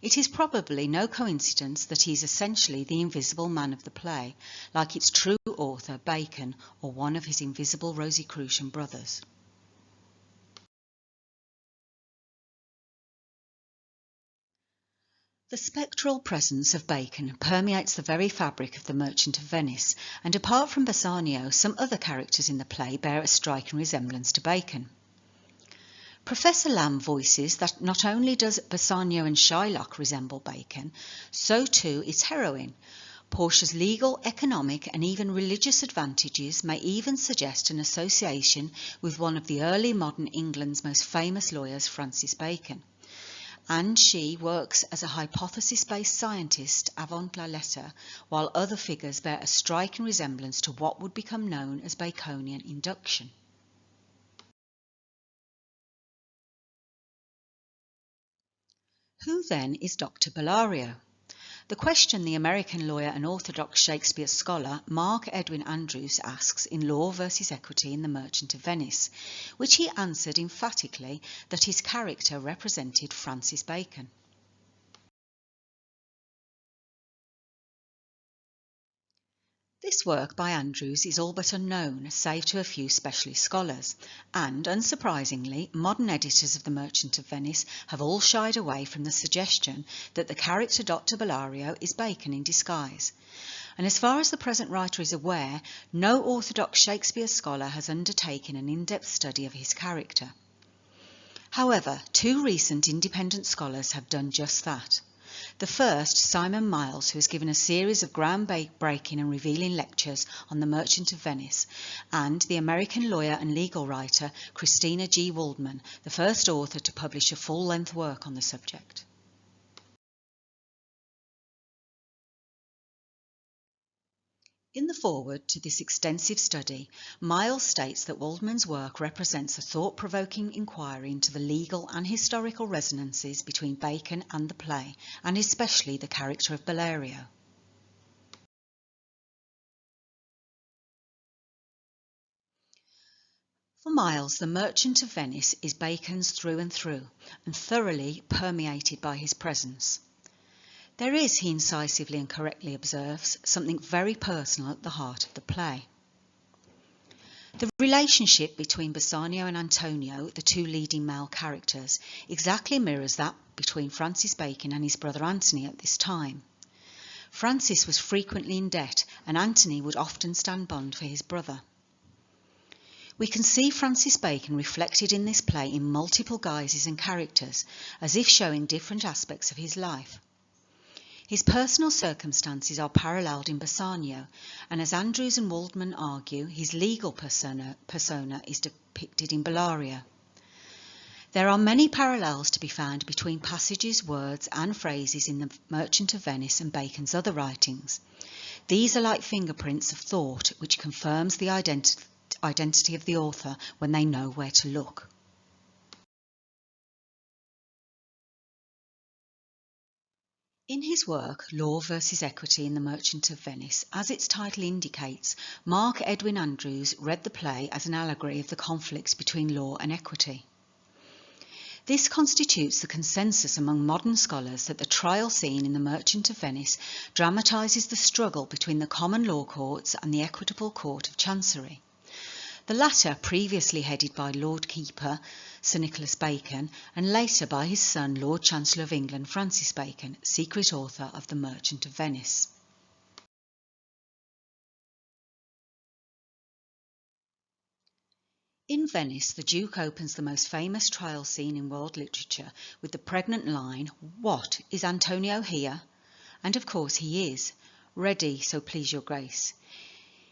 [SPEAKER 1] It is probably no coincidence that he is essentially the invisible man of the play, like its true author Bacon or one of his invisible Rosicrucian brothers. The spectral presence of Bacon permeates the very fabric of The Merchant of Venice, and apart from Bassanio, some other characters in the play bear a striking resemblance to Bacon. Professor Lamb voices that not only does Bassanio and Shylock resemble Bacon, so too its heroine. Portia's legal, economic, and even religious advantages may even suggest an association with one of the early modern England's most famous lawyers, Francis Bacon. And she works as a hypothesis-based scientist avant la lettre, while other figures bear a striking resemblance to what would become known as Baconian induction. Who then is Dr. Bellario? The question the American lawyer and orthodox Shakespeare scholar Mark Edwin Andrews asks in Law versus Equity in The Merchant of Venice, which he answered emphatically that his character represented Francis Bacon. This work by Andrews is all but unknown, save to a few specialist scholars, and, unsurprisingly, modern editors of The Merchant of Venice have all shied away from the suggestion that the character Dr. Bellario is Bacon in disguise. And as far as the present writer is aware, no orthodox Shakespeare scholar has undertaken an in-depth study of his character. However, two recent independent scholars have done just that. The first, Simon Miles, who has given a series of groundbreaking and revealing lectures on The Merchant of Venice, and the American lawyer and legal writer Christina G. Waldman, the first author to publish a full-length work on the subject. In the foreword to this extensive study, Miles states that Waldman's work represents a thought-provoking inquiry into the legal and historical resonances between Bacon and the play, and especially the character of Bellario. For miles, the Merchant of Venice is Bacon's through and through, and thoroughly permeated by his presence. There is, he incisively and correctly observes, something very personal at the heart of the play. The relationship between Bassanio and Antonio, the two leading male characters, exactly mirrors that between Francis Bacon and his brother Antony at this time. Francis was frequently in debt, and Antony would often stand bond for his brother. We can see Francis Bacon reflected in this play in multiple guises and characters, as if showing different aspects of his life. His personal circumstances are paralleled in Bassanio, and as Andrews and Waldman argue, his legal persona is depicted in Bellario. There are many parallels to be found between passages, words and phrases in The Merchant of Venice and Bacon's other writings. These are like fingerprints of thought which confirms the identity of the author when they know where to look. In his work, Law versus Equity in The Merchant of Venice, as its title indicates, Mark Edwin Andrews read the play as an allegory of the conflicts between law and equity. This constitutes the consensus among modern scholars that the trial scene in The Merchant of Venice dramatises the struggle between the common law courts and the equitable court of Chancery. The latter previously headed by Lord Keeper Sir Nicholas Bacon, and later by his son Lord Chancellor of England Francis Bacon, secret author of The Merchant of Venice. In Venice, the Duke opens the most famous trial scene in world literature with the pregnant line, "What, is Antonio here?" And of course he is. "Ready, so please your grace."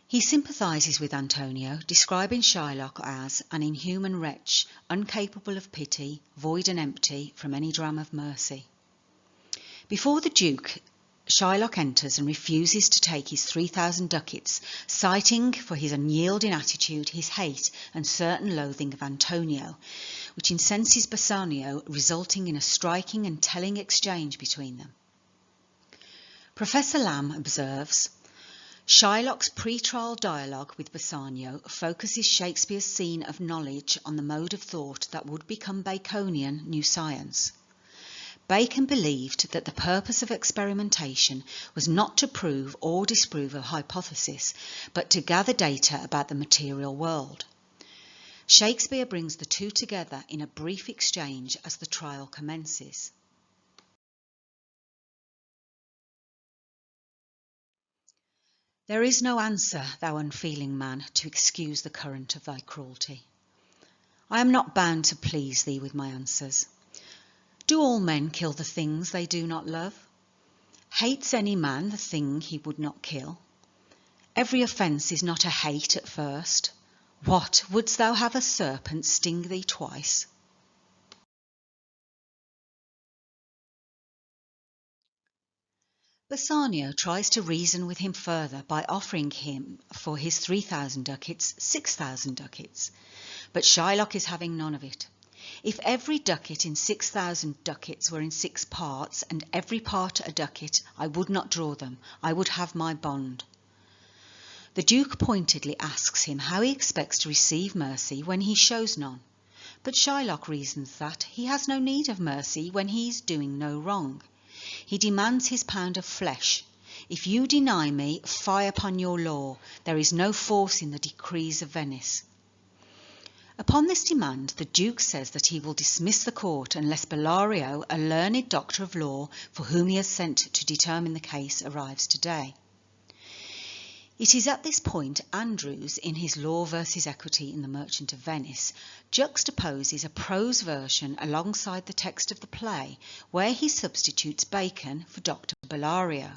[SPEAKER 1] He sympathises with Antonio, describing Shylock as an inhuman wretch, incapable of pity, void and empty from any dram of mercy. Before the Duke, Shylock enters and refuses to take his 3,000 ducats, citing for his unyielding attitude his hate and certain loathing of Antonio, which incenses Bassanio, resulting in a striking and telling exchange between them. Professor Lamb observes, Shylock's pre-trial dialogue with Bassanio focuses Shakespeare's scene of knowledge on the mode of thought that would become Baconian new science. Bacon believed that the purpose of experimentation was not to prove or disprove a hypothesis, but to gather data about the material world. Shakespeare brings the two together in a brief exchange as the trial commences. There is no answer, thou unfeeling man, to excuse the current of thy cruelty. I am not bound to please thee with my answers. Do all men kill the things they do not love? Hates any man the thing he would not kill? Every offence is not a hate at first. What, wouldst thou have a serpent sting thee twice? Bassanio tries to reason with him further by offering him, for his 3,000 ducats, 6,000 ducats. But Shylock is having none of it. If every ducat in 6,000 ducats were in 6 parts, and every part a ducat, I would not draw them. I would have my bond. The Duke pointedly asks him how he expects to receive mercy when he shows none. But Shylock reasons that he has no need of mercy when he is doing no wrong. He demands his pound of flesh. If you deny me, fie upon your law. There is no force in the decrees of Venice. Upon this demand, the Duke says that he will dismiss the court unless Bellario, a learned doctor of law for whom he has sent to determine the case, arrives today. It is at this point Andrews, in his Law versus Equity in The Merchant of Venice, juxtaposes a prose version alongside the text of the play, where he substitutes Bacon for Dr. Bellario.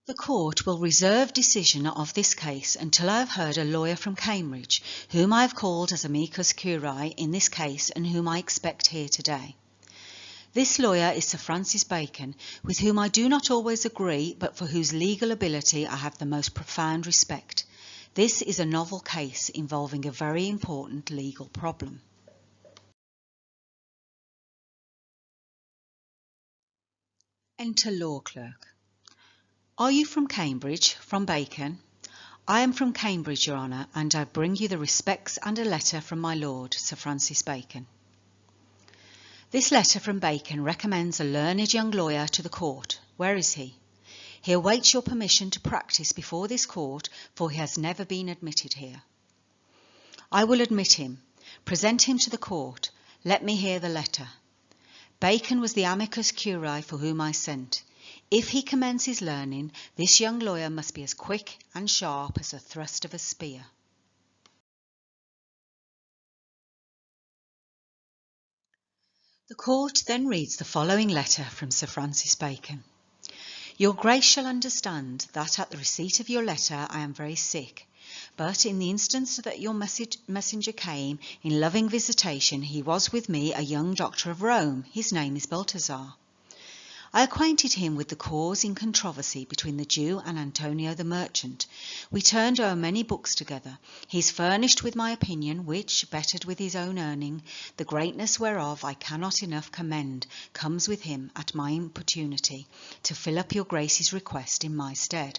[SPEAKER 1] The court will reserve decision of this case until I have heard a lawyer from Cambridge, whom I have called as amicus curiae in this case and whom I expect here today. This lawyer is Sir Francis Bacon, with whom I do not always agree, but for whose legal ability I have the most profound respect. This is a novel case involving a very important legal problem. Enter law clerk. Are you from Cambridge, from Bacon? I am from Cambridge, Your Honour, and I bring you the respects and a letter from my Lord, Sir Francis Bacon. This letter from Bacon recommends a learned young lawyer to the court. Where is he? He awaits your permission to practice before this court, for he has never been admitted here. I will admit him. Present him to the court. Let me hear the letter. Bacon was the amicus curiae for whom I sent. If he commences learning, this young lawyer must be as quick and sharp as the thrust of a spear. The court then reads the following letter from Sir Francis Bacon. Your Grace shall understand that at the receipt of your letter I am very sick, but in the instance that your messenger came in loving visitation, he was with me a young doctor of Rome. His name is Balthazar. I acquainted him with the cause in controversy between the Jew and Antonio the merchant. We turned over many books together. He is furnished with my opinion, which, bettered with his own earning, the greatness whereof I cannot enough commend, comes with him at my importunity, to fill up your Grace's request in my stead.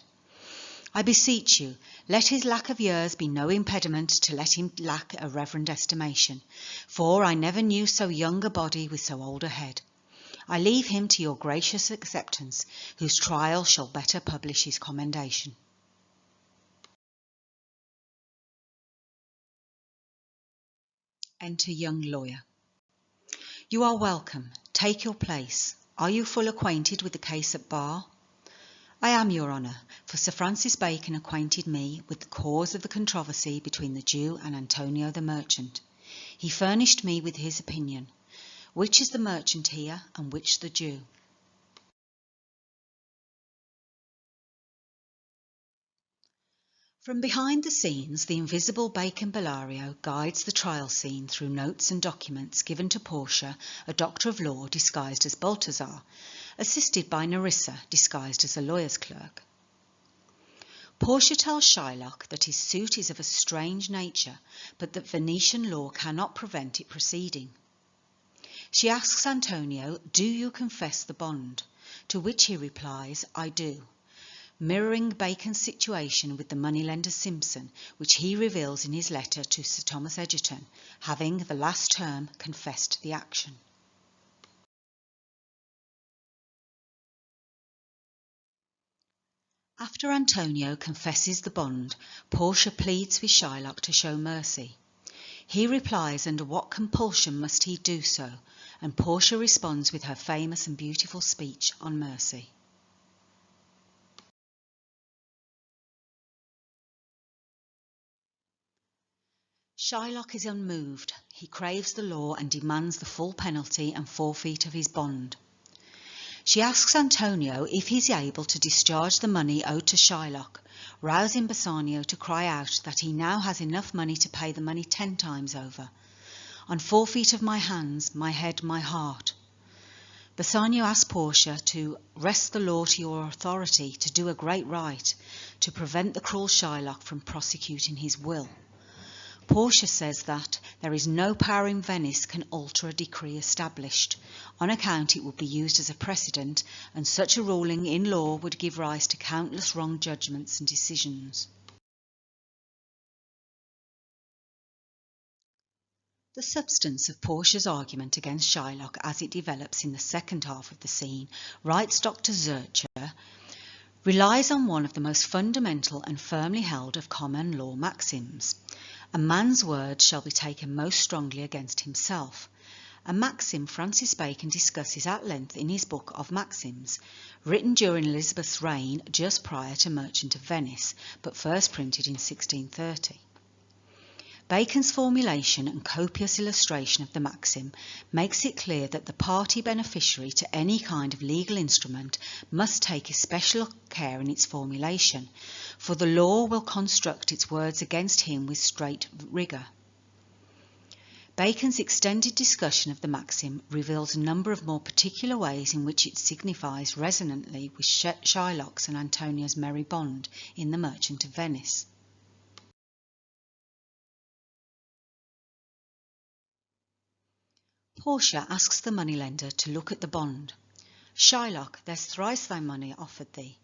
[SPEAKER 1] I beseech you, let his lack of years be no impediment to let him lack a reverend estimation, for I never knew so young a body with so old a head. I leave him to your gracious acceptance, whose trial shall better publish his commendation. Enter young lawyer. You are welcome. Take your place. Are you full acquainted with the case at bar? I am, Your Honour, for Sir Francis Bacon acquainted me with the cause of the controversy between the Jew and Antonio the merchant. He furnished me with his opinion. Which is the merchant here, and which the Jew? From behind the scenes, the invisible Bacon Bellario guides the trial scene through notes and documents given to Portia, a doctor of law disguised as Balthazar, assisted by Nerissa, disguised as a lawyer's clerk. Portia tells Shylock that his suit is of a strange nature, but that Venetian law cannot prevent it proceeding. She asks Antonio, do you confess the bond? To which he replies, I do, mirroring Bacon's situation with the moneylender Simpson, which he reveals in his letter to Sir Thomas Egerton, having the last term confessed the action. After Antonio confesses the bond, Portia pleads with Shylock to show mercy. He replies under what compulsion must he do so, and Portia responds with her famous and beautiful speech on mercy. Shylock is unmoved. He craves the law and demands the full penalty and forfeit of his bond. She asks Antonio if he is able to discharge the money owed to Shylock, rousing Bassanio to cry out that he now has enough money to pay the money 10 times over. On forfeit of my hands, my head, my heart. Bassanio asks Portia to wrest the law to your authority, to do a great right, to prevent the cruel Shylock from prosecuting his will. Portia says that there is no power in Venice can alter a decree established, on account it would be used as a precedent, and such a ruling in law would give rise to countless wrong judgments and decisions. The substance of Portia's argument against Shylock as it develops in the second half of the scene, writes Dr. Zurcher, relies on one of the most fundamental and firmly held of common law maxims. A man's word shall be taken most strongly against himself, a maxim Francis Bacon discusses at length in his book of Maxims, written during Elizabeth's reign just prior to Merchant of Venice, but first printed in 1630. Bacon's formulation and copious illustration of the maxim makes it clear that the party beneficiary to any kind of legal instrument must take especial care in its formulation, for the law will construct its words against him with great rigour. Bacon's extended discussion of the maxim reveals a number of more particular ways in which it signifies resonantly with Shylock's and Antonio's merry bond in The Merchant of Venice. Portia asks the moneylender to look at the bond. Shylock, there's thrice thy money offered thee.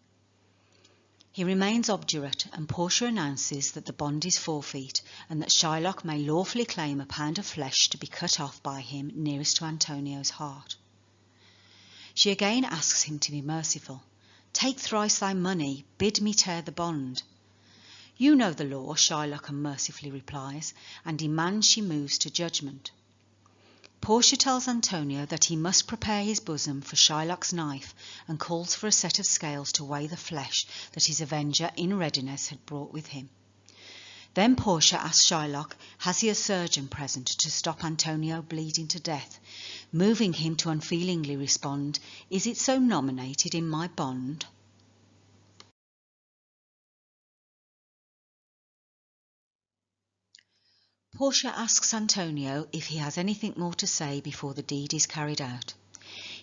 [SPEAKER 1] He remains obdurate, and Portia announces that the bond is forfeit and that Shylock may lawfully claim a pound of flesh to be cut off by him nearest to Antonio's heart. She again asks him to be merciful. "Take thrice thy money, bid me tear the bond." "You know the law," Shylock unmercifully replies, and demands she moves to judgment. Portia tells Antonio that he must prepare his bosom for Shylock's knife and calls for a set of scales to weigh the flesh that his avenger in readiness had brought with him. Then Portia asks Shylock has he a surgeon present to stop Antonio bleeding to death, moving him to unfeelingly respond, "Is it so nominated in my bond?" Portia asks Antonio if he has anything more to say before the deed is carried out.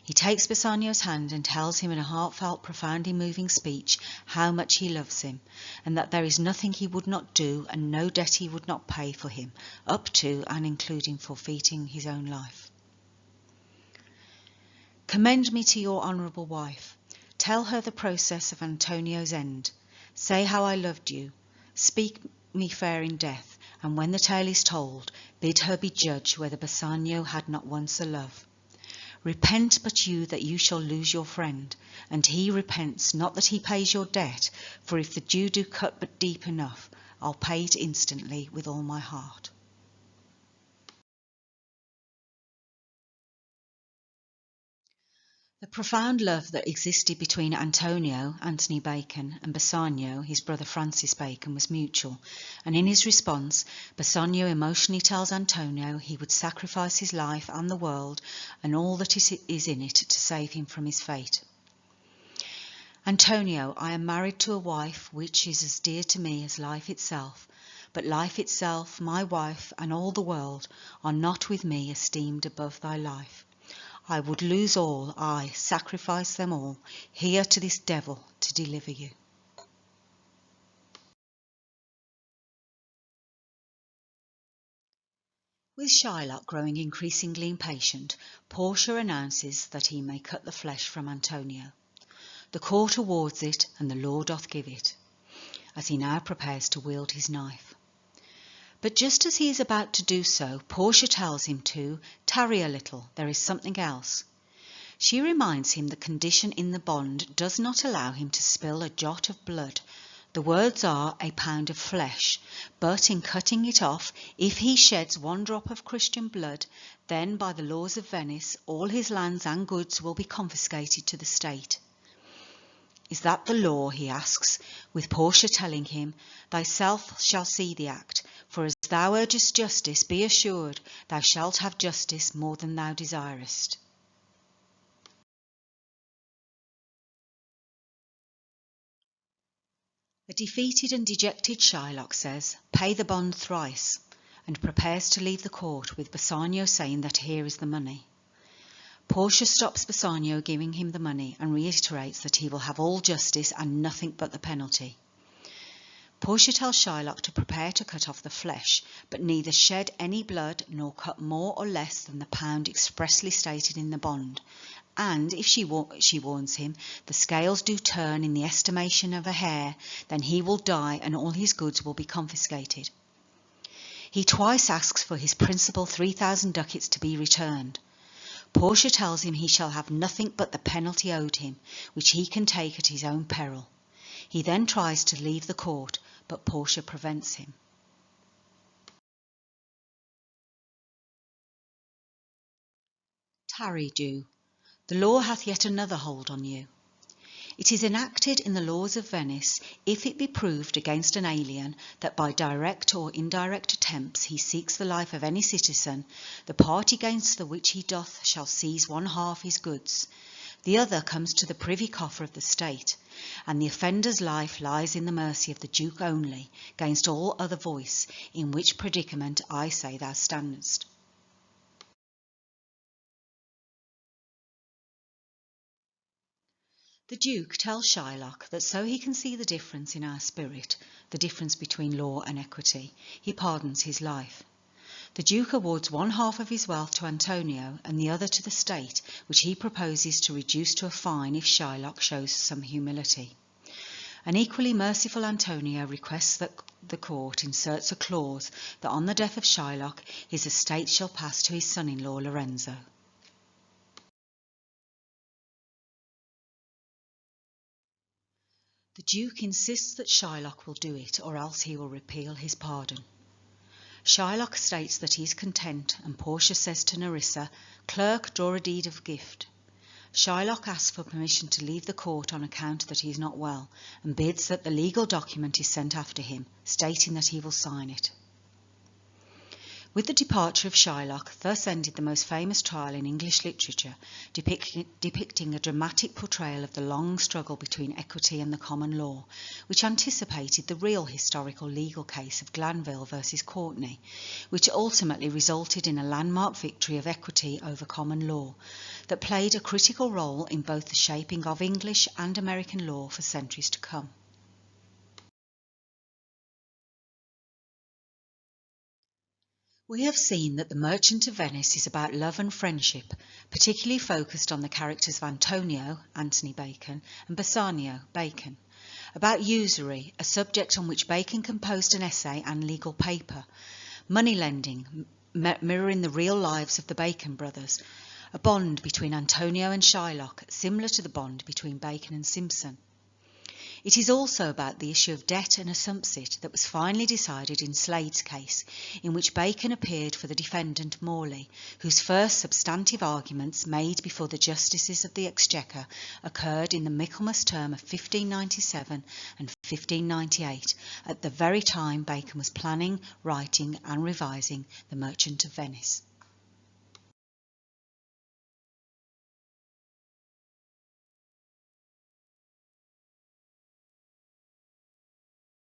[SPEAKER 1] He takes Bassanio's hand and tells him in a heartfelt, profoundly moving speech how much he loves him, and that there is nothing he would not do and no debt he would not pay for him, up to and including forfeiting his own life. "Commend me to your honourable wife. Tell her the process of Antonio's end. Say how I loved you. Speak me fair in death, and when the tale is told, bid her be judge whether Bassanio had not once a love. Repent but you that you shall lose your friend, and he repents not that he pays your debt, for if the Jew do cut but deep enough, I'll pay it instantly with all my heart." The profound love that existed between Antonio, Anthony Bacon, and Bassanio, his brother Francis Bacon, was mutual, and in his response, Bassanio emotionally tells Antonio he would sacrifice his life and the world and all that is in it to save him from his fate. "Antonio, I am married to a wife which is as dear to me as life itself, but life itself, my wife, and all the world are not with me esteemed above thy life. I would lose all, I sacrifice them all, here to this devil to deliver you." With Shylock growing increasingly impatient, Portia announces that he may cut the flesh from Antonio. The court awards it, and the law doth give it, as he now prepares to wield his knife. But just as he is about to do so, Portia tells him to tarry a little, there is something else. She reminds him the condition in the bond does not allow him to spill a jot of blood. The words are "a pound of flesh," but in cutting it off, if he sheds one drop of Christian blood, then by the laws of Venice all his lands and goods will be confiscated to the state. "Is that the law?" he asks, with Portia telling him, "Thyself shall see the act, for as thou urgest justice, be assured thou shalt have justice more than thou desirest." A defeated and dejected Shylock says, "Pay the bond thrice," and prepares to leave the court, with Bassanio saying that here is the money. Portia stops Bassanio giving him the money and reiterates that he will have all justice and nothing but the penalty. Portia tells Shylock to prepare to cut off the flesh, but neither shed any blood nor cut more or less than the pound expressly stated in the bond. And if she warns him, the scales do turn in the estimation of a hair, then he will die and all his goods will be confiscated. He twice asks for his principal 3,000 ducats to be returned. Portia tells him he shall have nothing but the penalty owed him, which he can take at his own peril. He then tries to leave the court, but Portia prevents him. Tarry, Jew. The law hath yet another hold on you. It is enacted in the laws of Venice, if it be proved against an alien that by direct or indirect attempts he seeks the life of any citizen, the part against the which he doth shall seize one half his goods. The other comes to the privy coffer of the state, and the offender's life lies in the mercy of the Duke only, against all other voice, in which predicament I say thou standest. The Duke tells Shylock that so he can see the difference in our spirit, the difference between law and equity, he pardons his life. The Duke awards one half of his wealth to Antonio and the other to the state, which he proposes to reduce to a fine if Shylock shows some humility. An equally merciful Antonio requests that the court inserts a clause that on the death of Shylock, his estate shall pass to his son-in-law Lorenzo. The Duke insists that Shylock will do it, or else he will repeal his pardon. Shylock states that he is content, and Portia says to Nerissa, "Clerk, draw a deed of gift." Shylock asks for permission to leave the court on account that he is not well, and bids that the legal document is sent after him, stating that he will sign it. With the departure of Shylock, thus ended the most famous trial in English literature, depicting a dramatic portrayal of the long struggle between equity and the common law, which anticipated the real historical legal case of Glanville versus Courtenay, which ultimately resulted in a landmark victory of equity over common law, that played a critical role in both the shaping of English and American law for centuries to come. We have seen that The Merchant of Venice is about love and friendship, particularly focused on the characters of Antonio, Anthony Bacon, and Bassanio, Bacon; about usury, a subject on which Bacon composed an essay and legal paper; money lending, mirroring the real lives of the Bacon brothers; a bond between Antonio and Shylock, similar to the bond between Bacon and Simpson. It is also about the issue of debt and assumpsit that was finally decided in Slade's case, in which Bacon appeared for the defendant Morley, whose first substantive arguments made before the Justices of the Exchequer occurred in the Michaelmas term of 1597 and 1598, at the very time Bacon was planning, writing and revising The Merchant of Venice.